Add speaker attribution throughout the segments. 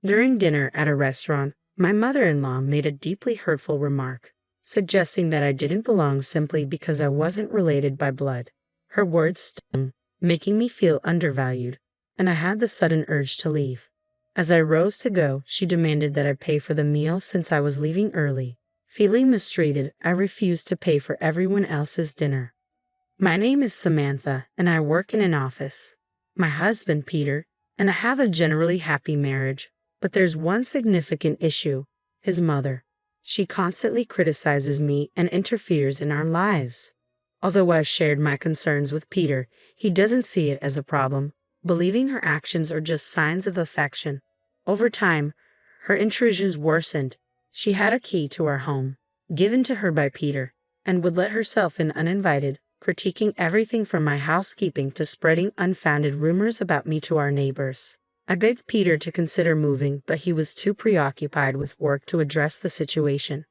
Speaker 1: During dinner at a restaurant, my mother-in-law made a deeply hurtful remark, suggesting that I didn't belong simply because I wasn't related by blood. Her words stung, making me feel undervalued, and I had the sudden urge to leave. As I rose to go, she demanded that I pay for the meal since I was leaving early. Feeling mistreated, I refused to pay for everyone else's dinner. My name is Samantha, and I work in an office. My husband, Peter, and I have a generally happy marriage. But there's one significant issue: his mother. She constantly criticizes me and interferes in our lives. Although I've shared my concerns with Peter, he doesn't see it as a problem, believing her actions are just signs of affection. Over time, her intrusions worsened. She had a key to our home, given to her by Peter, and would let herself in uninvited, critiquing everything from my housekeeping to spreading unfounded rumors about me to our neighbors. I begged Peter to consider moving, but he was too preoccupied with work to address the situation.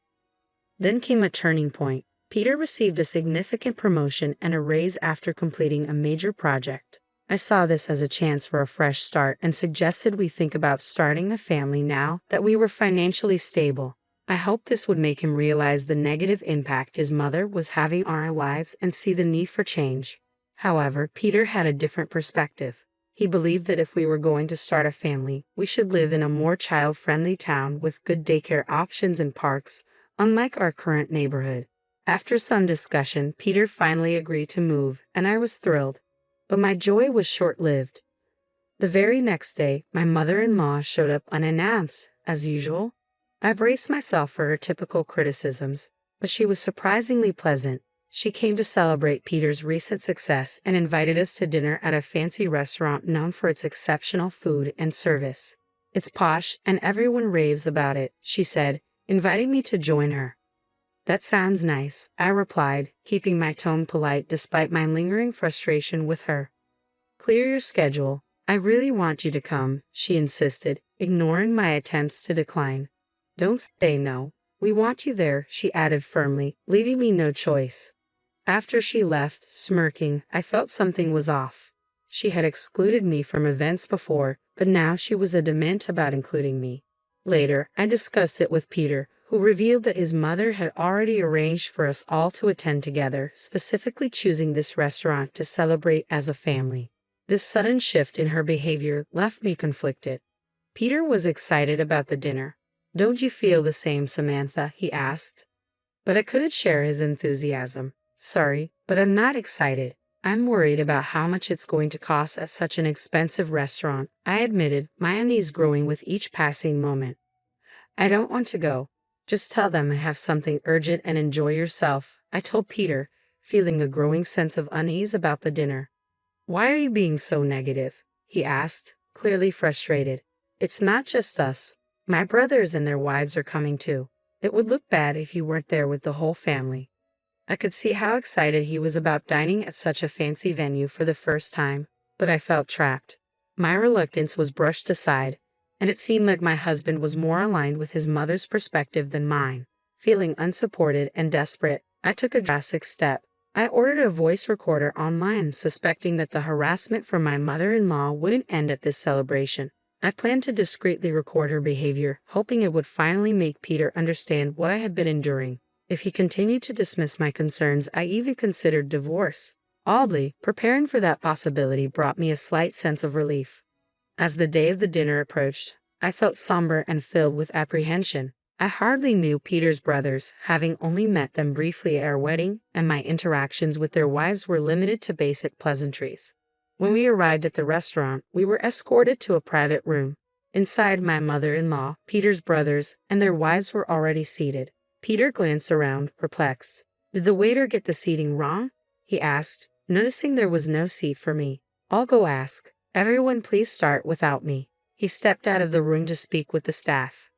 Speaker 1: Then came a turning point. Peter received a significant promotion and a raise after completing a major project. I saw this as a chance for a fresh start and suggested we think about starting a family now that we were financially stable. I hoped this would make him realize the negative impact his mother was having on our lives and see the need for change. However, Peter had a different perspective. He believed that if we were going to start a family, we should live in a more child-friendly town with good daycare options and parks, unlike our current neighborhood. After some discussion, Peter finally agreed to move, and I was thrilled. But my joy was short-lived. The very next day, my mother-in-law showed up unannounced, as usual. I braced myself for her typical criticisms, but she was surprisingly pleasant. She came to celebrate Peter's recent success and invited us to dinner at a fancy restaurant known for its exceptional food and service. "It's posh, and everyone raves about it," she said, inviting me to join her. "That sounds nice," I replied, keeping my tone polite despite my lingering frustration with her. "Clear your schedule. I really want you to come," she insisted, ignoring my attempts to decline. "Don't say no. We want you there," she added firmly, leaving me no choice. After she left, smirking, I felt something was off. She had excluded me from events before, but now she was adamant about including me. Later, I discussed it with Peter, who revealed that his mother had already arranged for us all to attend together, specifically choosing this restaurant to celebrate as a family. This sudden shift in her behavior left me conflicted. Peter was excited about the dinner. "Don't you feel the same, Samantha?" he asked. But I couldn't share his enthusiasm. "Sorry, but I'm not excited. I'm worried about how much it's going to cost at such an expensive restaurant," I admitted, my unease growing with each passing moment. "I don't want to go. Just tell them I have something urgent and enjoy yourself," I told Peter, feeling a growing sense of unease about the dinner. "Why are you being so negative?" he asked, clearly frustrated. "It's not just us. My brothers and their wives are coming too. It would look bad if you weren't there with the whole family." I could see how excited he was about dining at such a fancy venue for the first time, but I felt trapped. My reluctance was brushed aside, and it seemed like my husband was more aligned with his mother's perspective than mine. Feeling unsupported and desperate, I took a drastic step. I ordered a voice recorder online, suspecting that the harassment from my mother-in-law wouldn't end at this celebration. I planned to discreetly record her behavior, hoping it would finally make Peter understand what I had been enduring. If he continued to dismiss my concerns, I even considered divorce. Oddly, preparing for that possibility brought me a slight sense of relief. As the day of the dinner approached, I felt somber and filled with apprehension. I hardly knew Peter's brothers, having only met them briefly at our wedding, and my interactions with their wives were limited to basic pleasantries. When we arrived at the restaurant, we were escorted to a private room. Inside, my mother-in-law, Peter's brothers, and their wives were already seated. Peter glanced around, perplexed. "Did the waiter get the seating wrong?" he asked, noticing there was no seat for me. "I'll go ask. Everyone please start without me." He stepped out of the room to speak with the staff.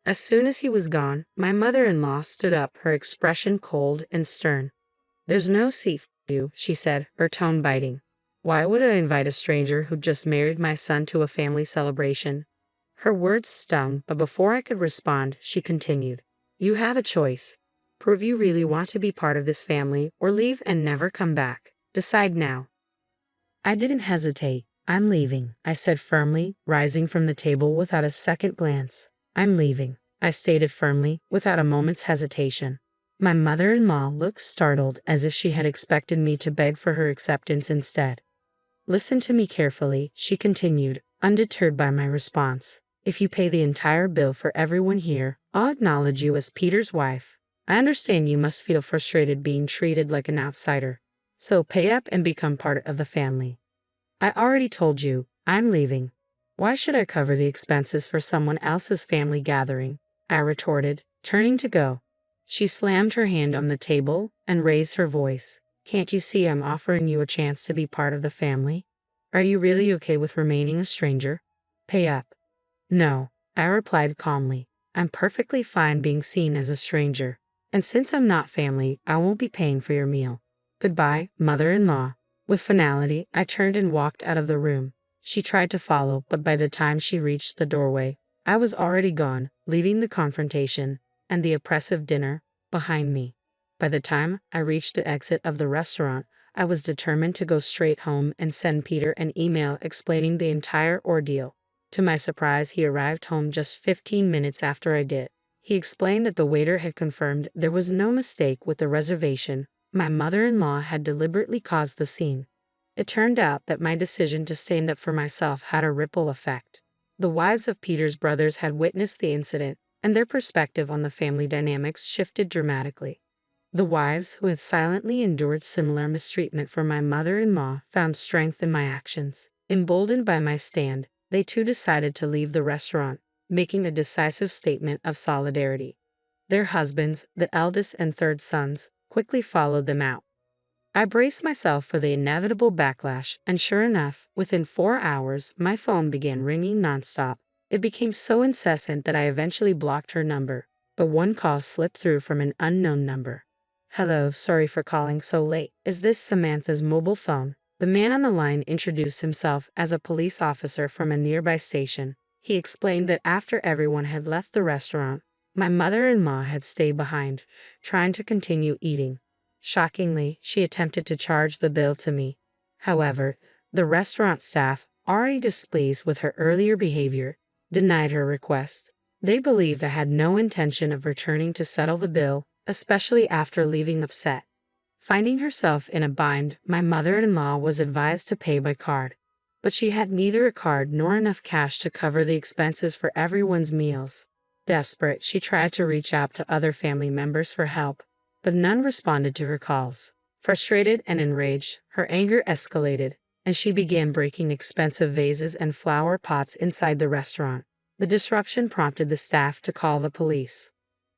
Speaker 1: As soon as he was gone, my mother-in-law stood up, her expression cold and stern. "There's no seat for you," she said, her tone biting. "Why would I invite a stranger who just married my son to a family celebration?" Her words stung, but before I could respond, she continued. "You have a choice. Prove you really want to be part of this family, or leave and never come back. Decide now." I didn't hesitate. I'm leaving, I said firmly, rising from the table without a second glance. I'm leaving, I stated firmly, without a moment's hesitation. My mother-in-law looked startled, as if she had expected me to beg for her acceptance instead. Listen to me carefully, she continued, undeterred by my response. If you pay the entire bill for everyone here, I'll acknowledge you as Peter's wife. I understand you must feel frustrated being treated like an outsider. So pay up and become part of the family. I already told you, I'm leaving. Why should I cover the expenses for someone else's family gathering? I retorted, turning to go. She slammed her hand on the table and raised her voice. Can't you see I'm offering you a chance to be part of the family? Are you really okay with remaining a stranger? Pay up. No, I replied calmly. I'm perfectly fine being seen as a stranger. And since I'm not family, I won't be paying for your meal. Goodbye, mother-in-law. With finality, I turned and walked out of the room. She tried to follow, but by the time she reached the doorway, I was already gone, leaving the confrontation and the oppressive dinner behind me. By the time I reached the exit of the restaurant, I was determined to go straight home and send Peter an email explaining the entire ordeal. To my surprise, he arrived home just 15 minutes after I did. He explained that the waiter had confirmed there was no mistake with the reservation. My mother-in-law had deliberately caused the scene. It turned out that my decision to stand up for myself had a ripple effect. The wives of Peter's brothers had witnessed the incident, and their perspective on the family dynamics shifted dramatically. The wives who had silently endured similar mistreatment from my mother-in-law found strength in my actions. Emboldened by my stand, they too decided to leave the restaurant, making a decisive statement of solidarity. Their husbands, the eldest and third sons, quickly followed them out. I braced myself for the inevitable backlash, and sure enough, within 4 hours, my phone began ringing nonstop. It became so incessant that I eventually blocked her number, but one call slipped through from an unknown number. Hello, sorry for calling so late. Is this Samantha's mobile phone? The man on the line introduced himself as a police officer from a nearby station. He explained that after everyone had left the restaurant, my mother-in-law had stayed behind, trying to continue eating. Shockingly, she attempted to charge the bill to me. However, the restaurant staff, already displeased with her earlier behavior, denied her request. They believed I had no intention of returning to settle the bill, especially after leaving upset. Finding herself in a bind, my mother-in-law was advised to pay by card. But she had neither a card nor enough cash to cover the expenses for everyone's meals. Desperate, she tried to reach out to other family members for help, but none responded to her calls. Frustrated and enraged, her anger escalated, and she began breaking expensive vases and flower pots inside the restaurant. The disruption prompted the staff to call the police.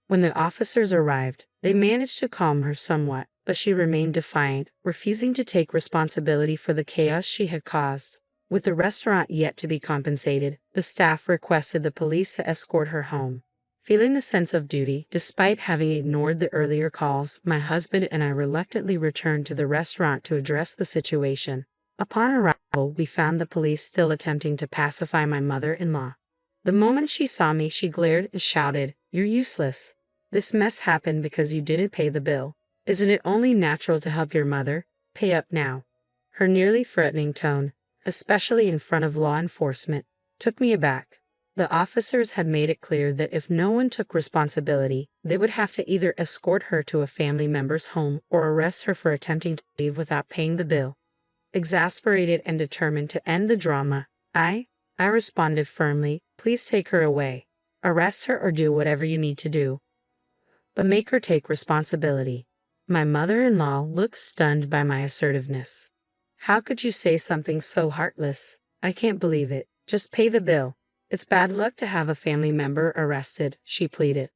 Speaker 1: When the officers arrived, they managed to calm her somewhat, but she remained defiant, refusing to take responsibility for the chaos she had caused. With the restaurant yet to be compensated, the staff requested the police to escort her home. Feeling the sense of duty, despite having ignored the earlier calls, my husband and I reluctantly returned to the restaurant to address the situation. Upon arrival, we found the police still attempting to pacify my mother-in-law. The moment she saw me, she glared and shouted, "You're useless. This mess happened because you didn't pay the bill. Isn't it only natural to help your mother? Pay up now." Her nearly threatening tone, especially in front of law enforcement, took me aback. The officers had made it clear that if no one took responsibility, they would have to either escort her to a family member's home or arrest her for attempting to leave without paying the bill. Exasperated and determined to end the drama, I responded firmly, "Please take her away. Arrest her or do whatever you need to do, but make her take responsibility." My mother-in-law looked stunned by my assertiveness. "How could you say something so heartless? I can't believe it. Just pay the bill. It's bad luck to have a family member arrested," she pleaded.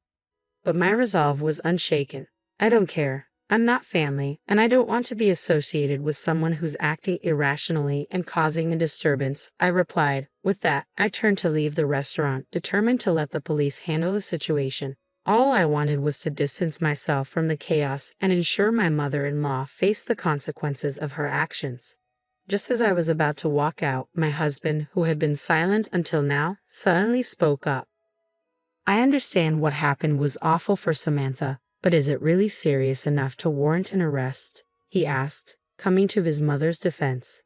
Speaker 1: But my resolve was unshaken. "I don't care. I'm not family, and I don't want to be associated with someone who's acting irrationally and causing a disturbance," I replied. With that, I turned to leave the restaurant, determined to let the police handle the situation. All I wanted was to distance myself from the chaos and ensure my mother-in-law faced the consequences of her actions. Just as I was about to walk out, my husband, who had been silent until now, suddenly spoke up. "I understand what happened was awful for Samantha, but is it really serious enough to warrant an arrest?" he asked, coming to his mother's defense.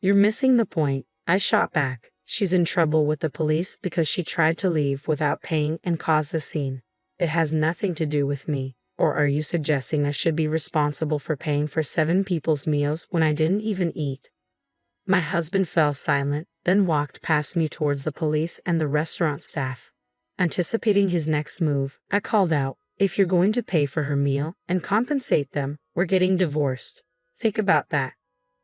Speaker 1: "You're missing the point. I shot back. She's in trouble with the police because she tried to leave without paying and caused a scene. It has nothing to do with me. Or are you suggesting I should be responsible for paying for 7 people's meals when I didn't even eat? My husband fell silent, then walked past me towards the police and the restaurant staff. Anticipating his next move, I called out, "If you're going to pay for her meal and compensate them, we're getting divorced. Think about that."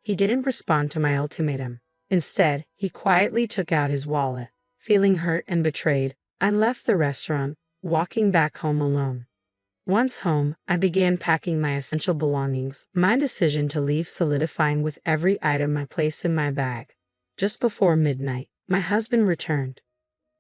Speaker 1: He didn't respond to my ultimatum. Instead, he quietly took out his wallet. Feeling hurt and betrayed, I left the restaurant, walking back home alone. Once home, I began packing my essential belongings, my decision to leave solidifying with every item I placed in my bag. Just before midnight, my husband returned.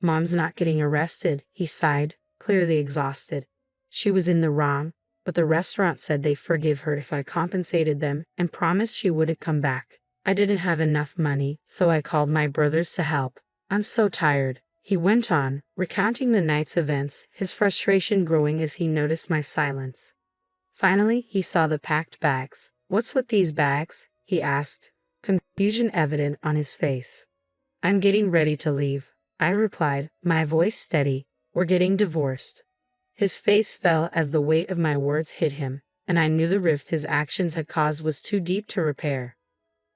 Speaker 1: "Mom's not getting arrested," he sighed, clearly exhausted. She was in the wrong, but the restaurant said they'd forgive her if I compensated them and promised she wouldn't come back. I didn't have enough money, so I called my brothers to help. "I'm so tired," he went on, recounting the night's events, his frustration growing as he noticed my silence. Finally, he saw the packed bags. "What's with these bags?" he asked, confusion evident on his face. "I'm getting ready to leave," I replied, my voice steady. "We're getting divorced." His face fell as the weight of my words hit him, and I knew the rift his actions had caused was too deep to repair.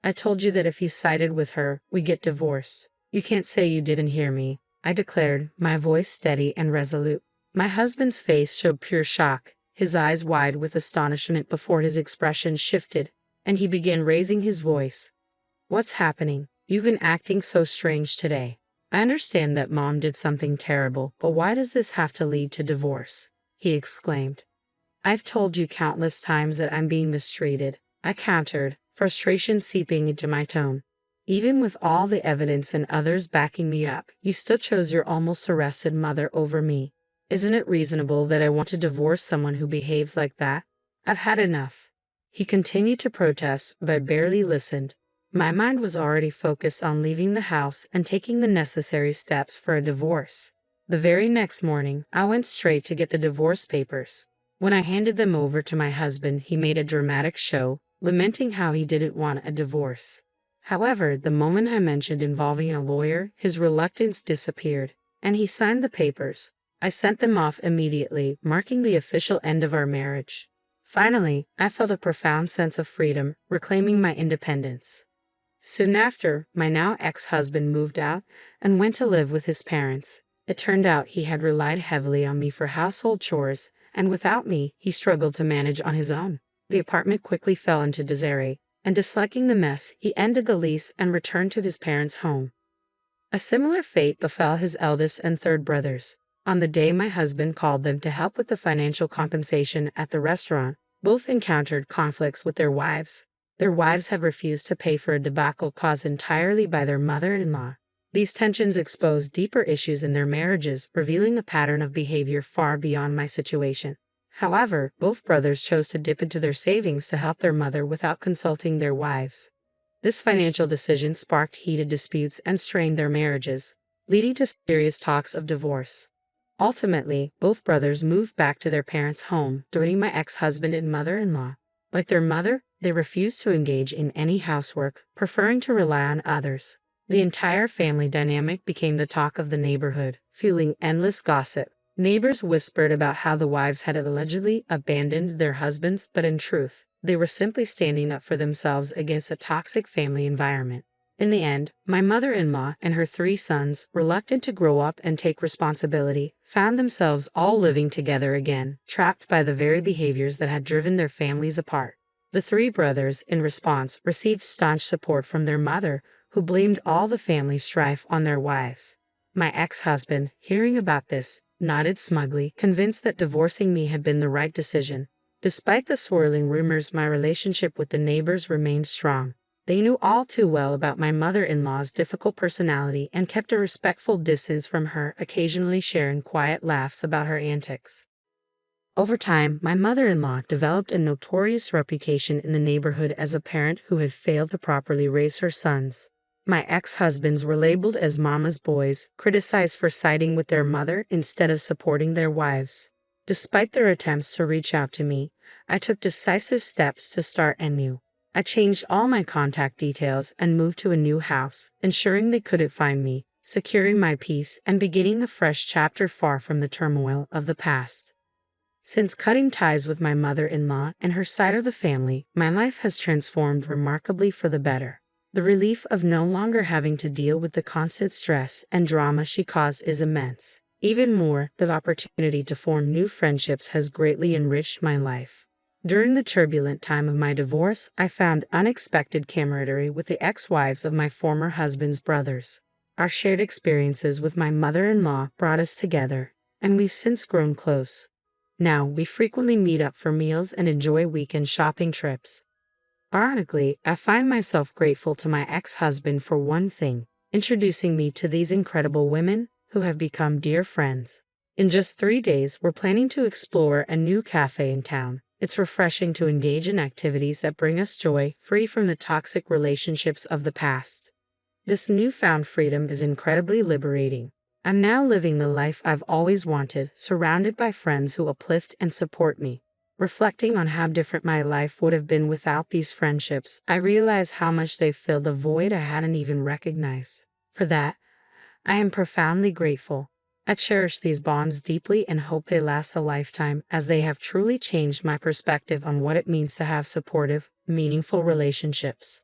Speaker 1: "I told you that if you sided with her, we get divorced. You can't say you didn't hear me," I declared, my voice steady and resolute. My husband's face showed pure shock, his eyes wide with astonishment before his expression shifted, and he began raising his voice. "What's happening? You've been acting so strange today. I understand that Mom did something terrible, but why does this have to lead to divorce?" he exclaimed. "I've told you countless times that I'm being mistreated," I countered, frustration seeping into my tone. "Even with all the evidence and others backing me up, you still chose your almost arrested mother over me. Isn't it reasonable that I want to divorce someone who behaves like that? I've had enough." He continued to protest, but I barely listened. My mind was already focused on leaving the house and taking the necessary steps for a divorce. The very next morning, I went straight to get the divorce papers. When I handed them over to my husband, he made a dramatic show, lamenting how he didn't want a divorce. However, the moment I mentioned involving a lawyer, his reluctance disappeared, and he signed the papers. I sent them off immediately, marking the official end of our marriage. Finally, I felt a profound sense of freedom, reclaiming my independence. Soon after, my now ex-husband moved out and went to live with his parents. It turned out he had relied heavily on me for household chores, and without me, he struggled to manage on his own. The apartment quickly fell into disarray, and disliking the mess, he ended the lease and returned to his parents' home. A similar fate befell his eldest and third brothers. On the day my husband called them to help with the financial compensation at the restaurant, both encountered conflicts with their wives. Their wives have refused to pay for a debacle caused entirely by their mother-in-law. These tensions exposed deeper issues in their marriages, revealing a pattern of behavior far beyond my situation. However, both brothers chose to dip into their savings to help their mother without consulting their wives. This financial decision sparked heated disputes and strained their marriages, leading to serious talks of divorce. Ultimately, both brothers moved back to their parents' home, joining my ex-husband and mother-in-law. Like their mother, they refused to engage in any housework, preferring to rely on others. The entire family dynamic became the talk of the neighborhood, fueling endless gossip. Neighbors whispered about how the wives had allegedly abandoned their husbands, but in truth, they were simply standing up for themselves against a toxic family environment. In the end, my mother-in-law and her 3 sons, reluctant to grow up and take responsibility, found themselves all living together again, trapped by the very behaviors that had driven their families apart. The 3 brothers, in response, received staunch support from their mother, who blamed all the family strife on their wives. My ex-husband, hearing about this, nodded smugly, convinced that divorcing me had been the right decision. Despite the swirling rumors, my relationship with the neighbors remained strong. They knew all too well about my mother-in-law's difficult personality and kept a respectful distance from her, occasionally sharing quiet laughs about her antics. Over time, my mother-in-law developed a notorious reputation in the neighborhood as a parent who had failed to properly raise her sons. My ex-husbands were labeled as mama's boys, criticized for siding with their mother instead of supporting their wives. Despite their attempts to reach out to me, I took decisive steps to start anew. I changed all my contact details and moved to a new house, ensuring they couldn't find me, securing my peace and beginning a fresh chapter far from the turmoil of the past. Since cutting ties with my mother-in-law and her side of the family, my life has transformed remarkably for the better. The relief of no longer having to deal with the constant stress and drama she caused is immense. Even more, the opportunity to form new friendships has greatly enriched my life. During the turbulent time of my divorce, I found unexpected camaraderie with the ex-wives of my former husband's brothers. Our shared experiences with my mother-in-law brought us together, and we've since grown close. Now, we frequently meet up for meals and enjoy weekend shopping trips. Ironically, I find myself grateful to my ex-husband for one thing, introducing me to these incredible women who have become dear friends. In just 3 days, we're planning to explore a new cafe in town. It's refreshing to engage in activities that bring us joy, free from the toxic relationships of the past. This newfound freedom is incredibly liberating. I'm now living the life I've always wanted, surrounded by friends who uplift and support me. Reflecting on how different my life would have been without these friendships, I realize how much they've filled a void I hadn't even recognized. For that, I am profoundly grateful. I cherish these bonds deeply and hope they last a lifetime, as they have truly changed my perspective on what it means to have supportive, meaningful relationships.